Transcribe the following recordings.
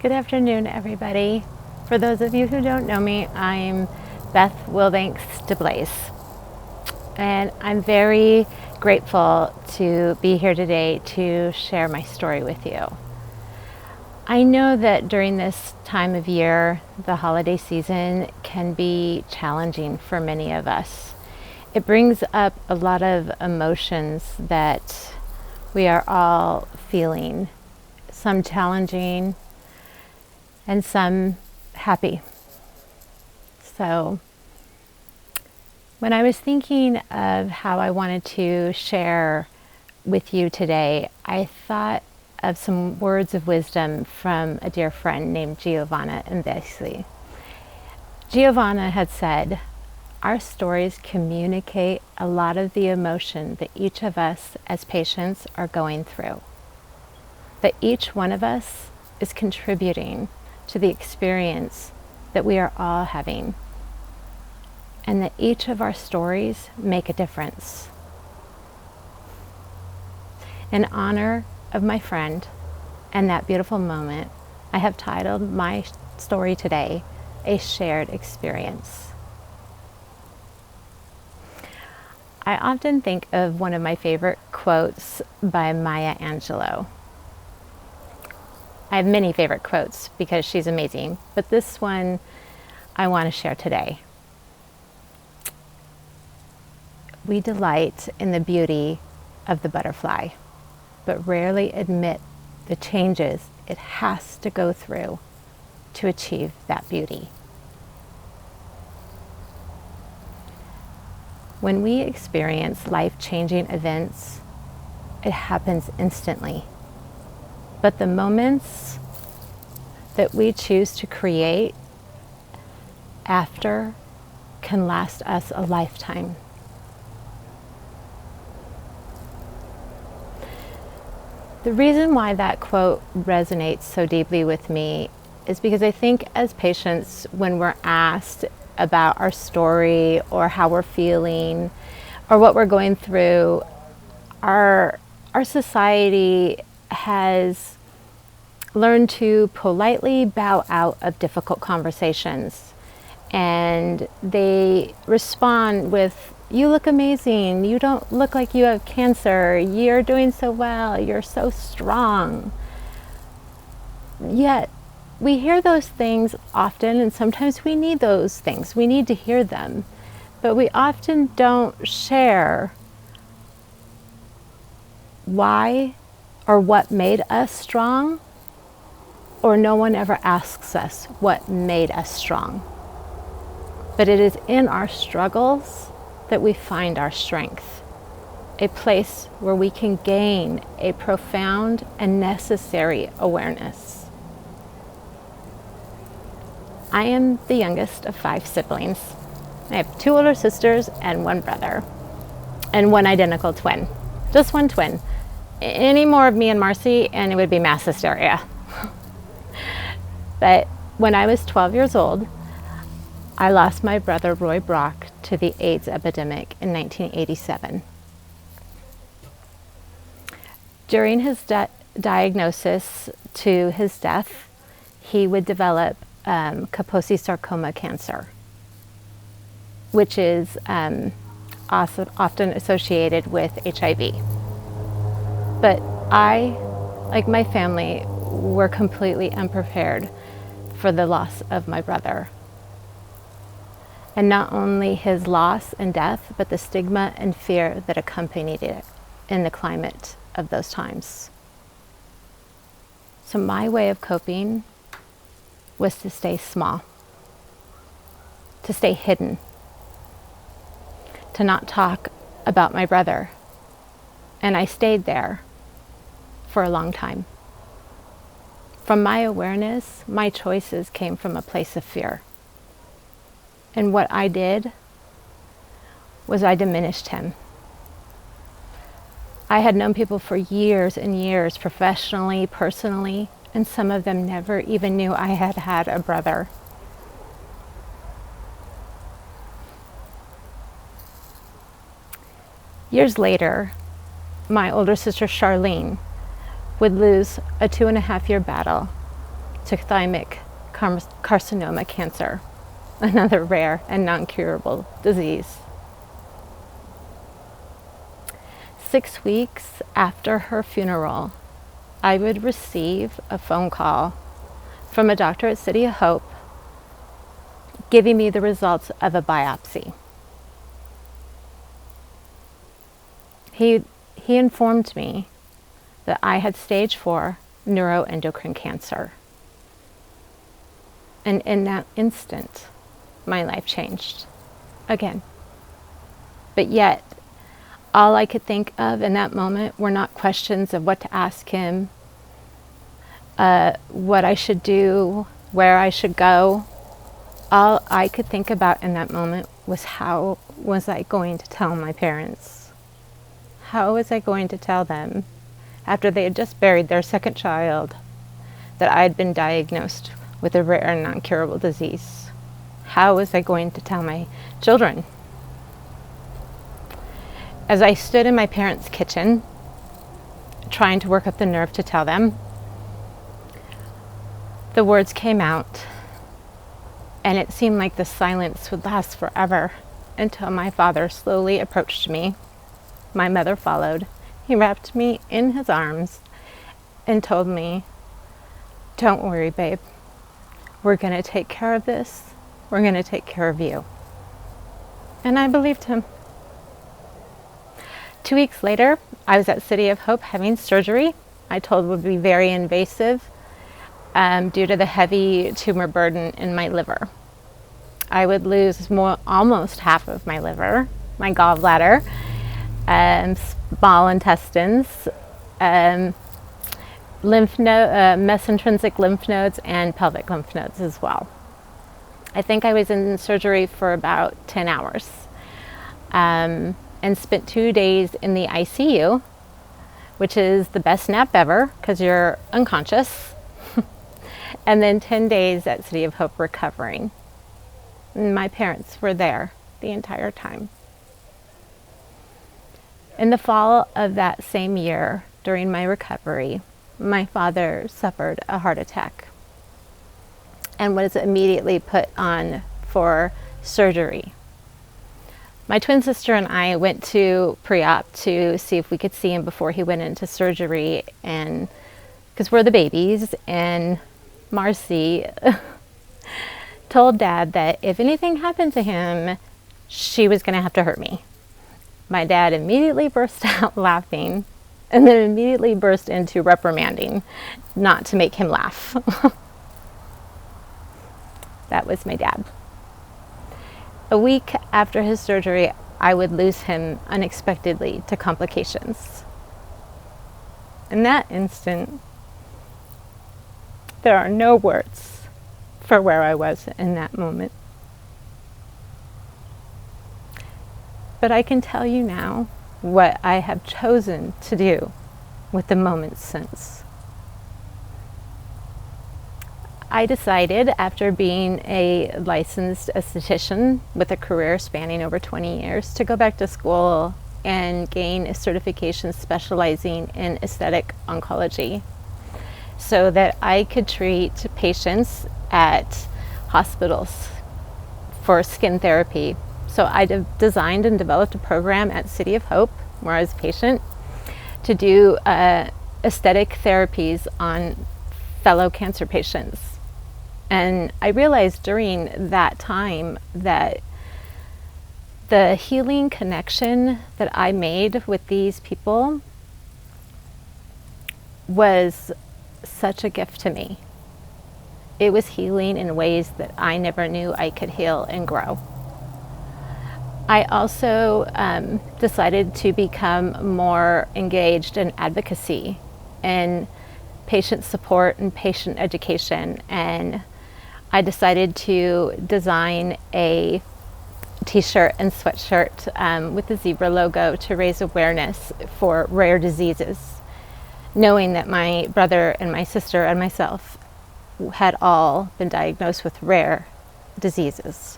Good afternoon, everybody. For those of you who don't know me, I'm Beth Wilbanks DeBlaise, and I'm very grateful to be here today to share my story with you. I know that during this time of year, the holiday season can be challenging for many of us. It brings up a lot of emotions that we are all feeling, some challenging and some happy. So when I was thinking of how I wanted to share with you today, I thought of some words of wisdom from a dear friend named Giovanna Imbesi. Giovanna had said, our stories communicate a lot of the emotion that each of us as patients are going through. That each one of us is contributing to the experience that we are all having, and that each of our stories make a difference. In honor of my friend and that beautiful moment, I have titled my story today, A Shared Experience. I often think of one of my favorite quotes by Maya Angelou. I have many favorite quotes because she's amazing, but this one I want to share today. We delight in the beauty of the butterfly, but rarely admit the changes it has to go through to achieve that beauty. When we experience life-changing events, it happens instantly. But the moments that we choose to create after can last us a lifetime. The reason why that quote resonates so deeply with me is because I think as patients, when we're asked about our story or how we're feeling or what we're going through, our society has learned to politely bow out of difficult conversations, and they respond with, you look amazing, you don't look like you have cancer, you're doing so well, you're so strong. Yet we hear those things often, and sometimes we need those things, we need to hear them, but we often don't share why or what made us strong, or no one ever asks us what made us strong. But it is in our struggles that we find our strength, a place where we can gain a profound and necessary awareness. I am the youngest of 5 siblings. I have 2 older sisters and 1 brother, and 1 identical twin. Just 1 twin. Any more of me and Marcy, and it would be mass hysteria. But when I was 12 years old, I lost my brother Roy Brock to the AIDS epidemic in 1987. During his diagnosis to his death, he would develop Kaposi sarcoma cancer, which is also often associated with HIV. But I, like my family, were completely unprepared for the loss of my brother. And not only his loss and death, but the stigma and fear that accompanied it in the climate of those times. So my way of coping was to stay small, to stay hidden, to not talk about my brother. And I stayed there for a long time. From my awareness, my choices came from a place of fear. And what I did was I diminished him. I had known people for years and years, professionally, personally, and some of them never even knew I had had a brother. Years later, my older sister Charlene would lose a 2.5-year battle to thymic carcinoma cancer, another rare and non-curable disease. 6 weeks after her funeral, I would receive a phone call from a doctor at City of Hope giving me the results of a biopsy. He informed me that I had stage 4 neuroendocrine cancer. And in that instant, my life changed again. But yet, all I could think of in that moment were not questions of what to ask him, what I should do, where I should go. All I could think about in that moment was, how was I going to tell my parents? How was I going to tell them, after they had just buried their second child, that I had been diagnosed with a rare and non-curable disease? How was I going to tell my children? As I stood in my parents' kitchen, trying to work up the nerve to tell them, the words came out, and it seemed like the silence would last forever until my father slowly approached me. My mother followed. He wrapped me in his arms and told me, "Don't worry, babe. We're going to take care of this. We're going to take care of you." And I believed him. 2 weeks later, I was at City of Hope having surgery. I told would be very invasive due to the heavy tumor burden in my liver. I would lose almost half of my liver, my gallbladder, small intestines, mesentrinsic lymph nodes, and pelvic lymph nodes as well. I think I was in surgery for about 10 hours. And spent 2 days in the ICU, which is the best nap ever because you're unconscious. And then 10 days at City of Hope recovering. And my parents were there the entire time. In the fall of that same year, during my recovery, my father suffered a heart attack and was immediately put on for surgery. My twin sister and I went to pre-op to see if we could see him before he went into surgery, and because we're the babies, and Marcy told Dad that if anything happened to him, she was going to have to hurt me. My dad immediately burst out laughing and then immediately burst into reprimanding not to make him laugh. That was my dad. A week after his surgery, I would lose him unexpectedly to complications. In that instant, there are no words for where I was in that moment. But I can tell you now what I have chosen to do with the moments since. I decided, after being a licensed esthetician with a career spanning over 20 years, to go back to school and gain a certification specializing in aesthetic oncology so that I could treat patients at hospitals for skin therapy. So I designed and developed a program at City of Hope, where I was a patient, to do aesthetic therapies on fellow cancer patients. And I realized during that time that the healing connection that I made with these people was such a gift to me. It was healing in ways that I never knew I could heal and grow. I also decided to become more engaged in advocacy and patient support and patient education, and I decided to design a t-shirt and sweatshirt with the zebra logo to raise awareness for rare diseases, knowing that my brother and my sister and myself had all been diagnosed with rare diseases.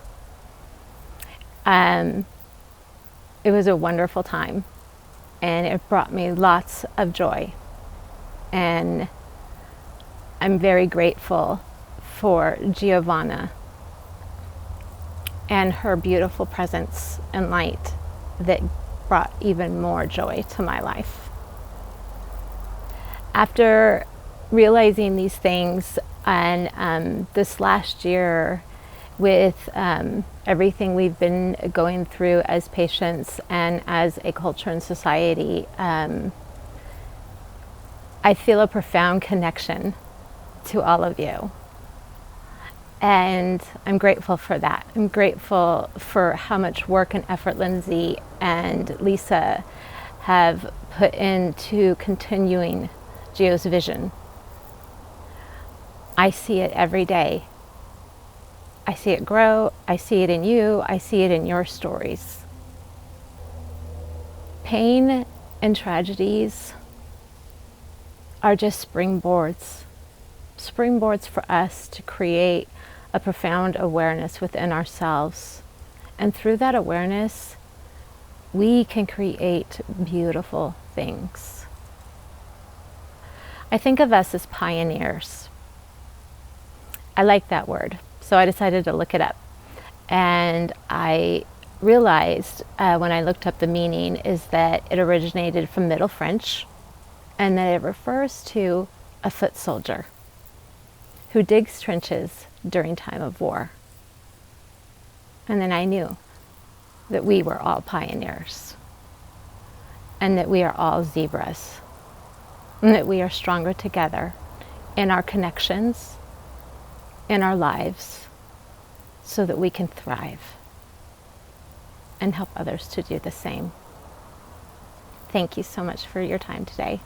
It was a wonderful time, and it brought me lots of joy, and I'm very grateful for Giovanna and her beautiful presence and light that brought even more joy to my life. After realizing these things, and this last year with everything we've been going through as patients and as a culture and society, I feel a profound connection to all of you. And I'm grateful for that. I'm grateful for how much work and effort Lindsay and Lisa have put into continuing Gio's vision. I see it every day. I see it grow. I see it in you. I see it in your stories. Pain and tragedies are just springboards for us to create a profound awareness within ourselves. And through that awareness, we can create beautiful things. I think of us as pioneers. I like that word, so I decided to look it up. And I realized when I looked up the meaning is that it originated from Middle French, and that it refers to a foot soldier who digs trenches during time of war. And then I knew that we were all pioneers, and that we are all zebras, and that we are stronger together in our connections, in our lives, so that we can thrive and help others to do the same. Thank you so much for your time today.